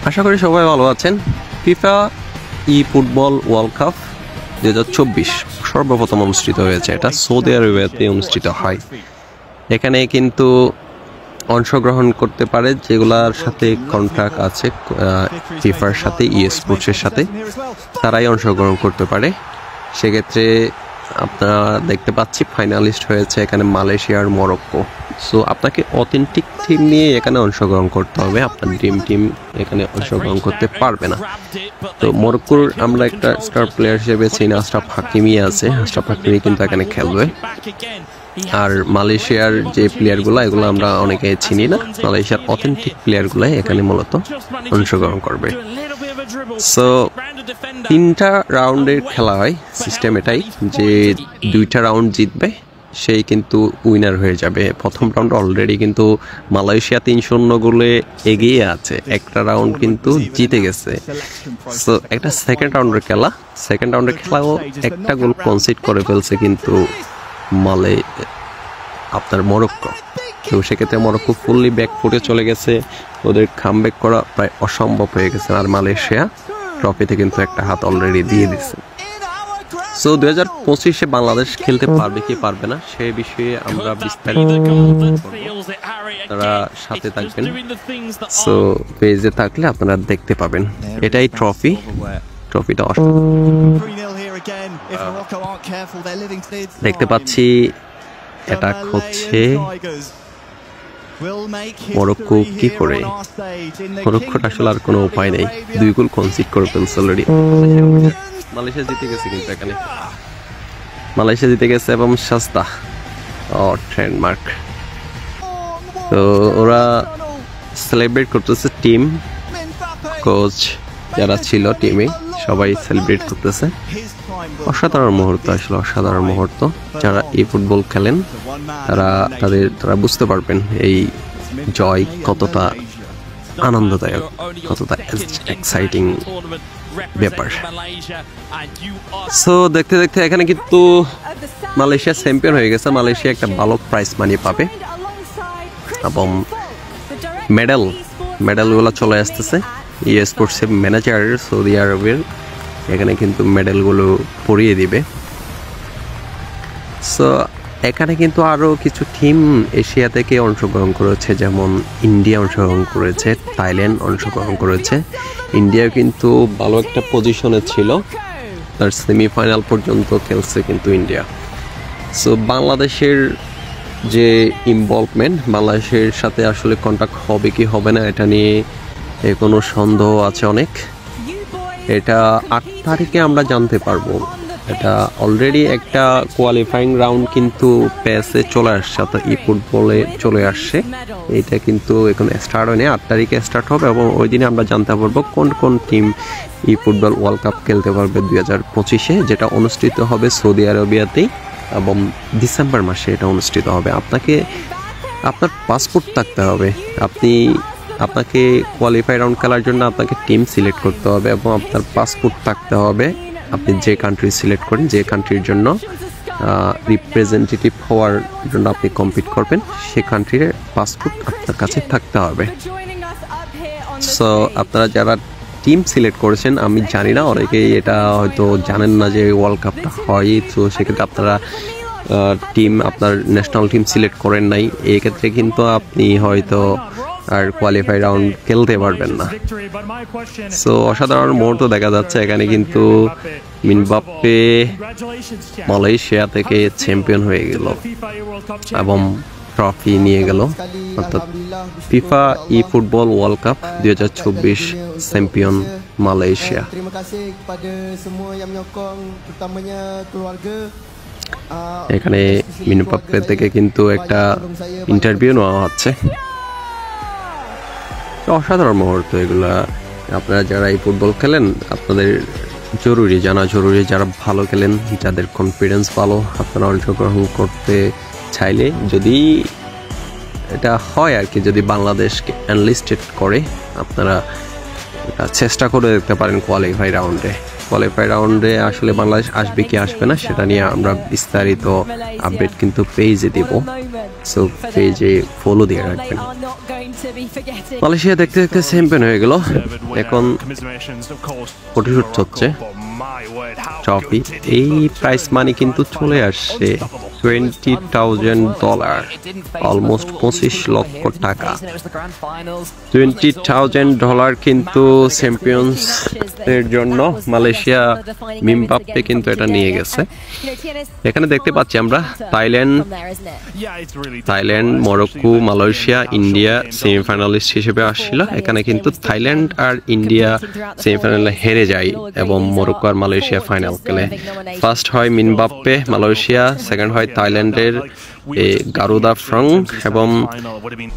আশা করি সবাই ভালো আছেন। FIFA e football world cup 2024 সর্বপ্রথম অনুষ্ঠিত হয়েছে। এটা সৌদি আরবিয়াতে অনুষ্ঠিত হয়। এখানে কিন্তু অংশগ্রহণ করতে পারে যেগুলার সাথে কন্ট্রাক্ট আছে ফিফার সাথে, স্পোর্টসের সাথে, তারাই অংশগ্রহণ করতে পারে। সেক্ষেত্রে আপনারা দেখতে পাচ্ছি ফাইনালিস্ট হয়েছে এখানে মালয়েশিয়ার মরক্কো। সো আপনাকে অথেন্টিক টিম নিয়ে এখানে অংশগ্রহণ করতে হবে, আপনার ড্রিম টিম এখানে অংশগ্রহণ করতে পারবে না। তো মরক্কোর আমরা একটা স্টার প্লেয়ার হিসেবে চিনি আশরাফ হাকিমি আছে, আশরাফ হাকিমি কিন্তু এখানে খেলবে। আর মালয়েশিয়ার যে প্লেয়ারগুলো এগুলো আমরা অনেকে চিনি না, মালয়েশিয়ার অথেন্টিক প্লেয়ারগুলাই এখানে মূলত অংশগ্রহণ করবে। সো 3টা রাউন্ডের খেলা হয়, সিস্টেম এটাই যে 2টা রাউন্ড জিতবে সেই কিন্তু উইনার হয়ে যাবে। প্রথম রাউন্ড অলরেডি কিন্তু মালয়েশিয়া 3-0 গোলে এগিয়ে আছে, একটা রাউন্ড কিন্তু জিতে গেছে। সো একটা সেকেন্ড রাউন্ডের খেলাও একটা গোল কনসিড করে ফেলছে কিন্তু আপনার মরক্কো। তো সেক্ষেত্রে মরক্কো ফুললি ব্যাক ফুটে চলে গেছে, ওদের কামব্যাক করা প্রায় অসম্ভব হয়ে গেছে। আর মালয়েশিয়া ট্রফিতে কিন্তু একটা হাত অলরেডি দিয়ে দিচ্ছে। সো 2025-এ বাংলাদেশ খেলতে পারবে কি পারবে না সে বিষয়ে আমরা বিস্তারিত আপনারা সাথে থাকবেন। সো পেজে থাকলে আপনারা দেখতে পাবেন। এটাই ট্রফিটা দেখতে পাচ্ছি। এটা হচ্ছে মরক্কো কি করে, মরক্কোটা আসলে আর কোনো উপায় নেই, 2 গোল কনসিড করে ফেলছে অলরেডি। মালয়েশিয়া জিতে গেছে, কিন্তু এখানে মালয়েশিয়া জিতে গেছে এবং সস্তা ট্রেডমার্ক। তো ওরা সেলিব্রেট করতেছে, টিম কোচ যারা ছিল টিমে সবাই সেলিব্রেট করতেছে। অসাধারণ মুহূর্ত, আসলে অসাধারণ মুহূর্ত। যারা এই ফুটবল খেলেন তারা বুঝতে পারবেন এই জয় কতটা আনন্দদায়ক, কতটা এক্সাইটিং ব্যাপার। সো দেখতে দেখতে এখানে কিন্তু মালয়েশিয়া চ্যাম্পিয়ন হয়ে গেছে। মালয়েশিয়া একটা ভালো প্রাইজ মানি পাবে এবং মেডেলগুলো চলে আসতেছে। স্পোর্টসের ম্যানেজার সৌদি আরবের এখানে কিন্তু মেডেলগুলো পরিয়ে দিবে। সো এখানে কিন্তু আরও কিছু টিম এশিয়া থেকে অংশগ্রহণ করেছে, যেমন ইন্ডিয়া অংশগ্রহণ করেছে, থাইল্যান্ড অংশগ্রহণ করেছে। ইন্ডিয়া কিন্তু ভালো একটা পজিশনে ছিল, তার সেমিফাইনাল পর্যন্ত খেলছে কিন্তু ইন্ডিয়া। সো বাংলাদেশের যে ইনভলভমেন্ট, বাংলাদেশের সাথে আসলে কন্ট্যাক্ট হবে কি হবে না এটা নিয়ে কোনো সন্দেহ আছে অনেক। এটা 8 তারিখে আমরা জানতে পারবো। এটা অলরেডি একটা কোয়ালিফাইং রাউন্ড কিন্তু পেসে চলে আসছে, অর্থাৎ ই ফুটবলে চলে আসছে। এটা কিন্তু এখন স্টার্ট হয়নি, 8 তারিখে স্টার্ট হবে এবং ওই দিনে আমরা জানতে পারবো কোন কোন টিম ই ফুটবল ওয়ার্ল্ড কাপ খেলতে পারবে 2025-এ, যেটা অনুষ্ঠিত হবে সৌদি আরবিয়াতেই এবং ডিসেম্বর মাসে এটা অনুষ্ঠিত হবে। আপনার পাসপোর্ট থাকতে হবে, আপনাকে কোয়ালিফাই রাউন্ড খেলার জন্য আপনাকে টিম সিলেক্ট করতে হবে এবং আপনার পাসপোর্ট থাকতে হবে। আপনি যে কান্ট্রি সিলেক্ট করেন, যে কান্ট্রির জন্য রিপ্রেজেন্টেটিভ হওয়ার জন্য আপনি কম্পিট করবেন, সে কান্ট্রির পাসপোর্ট আপনার কাছে থাকতে হবে। সো আপনারা যারা টিম সিলেক্ট করেছেন, আমি জানি না, অনেকেই এটা হয়তো জানেন না যে ওয়ার্ল্ড কাপটা হয়। তো সেক্ষেত্রে আপনারা আপনার ন্যাশনাল টিম সিলেক্ট করেন নাই, এই ক্ষেত্রে কিন্তু আপনি হয়তো আর কোয়ালিফাই রাউন্ড খেলতে পারবেন না। সো অসাধারণ মুহূর্ত দেখা যাচ্ছে এখানে, কিন্তু এমবাপ্পে মালয়েশিয়া থেকে চ্যাম্পিয়ন হয়ে গেল এবং ট্রফি নিয়ে গেল, অর্থাৎ FIFA e football world cup 2024 champion Malaysia. এখানে এমবাপ্পে থেকে কিন্তু একটা ইন্টারভিউ নেওয়া হচ্ছে। অসাধারণ মুহূর্ত এগুলা। আপনারা যারা এই ফুটবল খেলেন আপনাদের জানা জরুরি, যারা ভালো খেলেন, যাদের কনফিডেন্স ভালো, আপনারা অংশগ্রহণ করতে চাইলে, যদি এটা হয় আর কি, যদি বাংলাদেশকে এনলিস্টেড করে আপনারা চেষ্টা করে দেখতে পারেন কোয়ালিফাই রাউন্ডে। কোয়ালিফাই রাউন্ডে আসলে বাংলাদেশ আসবে কি আসবে না সেটা নিয়ে আমরা বিস্তারিত আপডেট কিন্তু পেজে দেব, সো পেজে ফলো দিয়ে রাখবেন। মালয়েশিয়া দেখতে দেখতে চ্যাম্পিয়ন হয়ে গেল, এখন ফটোশুট হচ্ছে ট্রফি। এই প্রাইস মানি কিন্তু চলে আসছে $20,000, অলমোস্ট 25 লক্ষ টাকা। $20,000 কিন্তু চ্যাম্পিয়ন্স এর জন্য মালয়েশিয়া মিমবাপ্পে কিন্তু এটা নিয়ে গেছে। এখানে দেখতে পাচ্ছি আমরা Thailand, Morocco, Malaysia, India semifinalist হিসেবে আসছিল। এখানে কিন্তু থাইল্যান্ড আর ইন্ডিয়া সেমিফাইনালে হেরে যায় এবং মরক্কো আর মালয়েশিয়া ফাইনাল খেলে। ফার্স্ট হয় মিমবাপ্পে মালয়েশিয়া, সেকেন্ড হয় থাইল্যান্ডের গারুদা ফ্রং এবং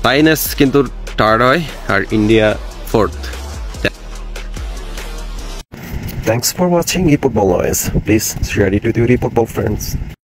তাইনেস কিন্তু থার্ড হয় আর India fourth. Thanks for watching eFootball Noise. Please share it with your eFootball friends.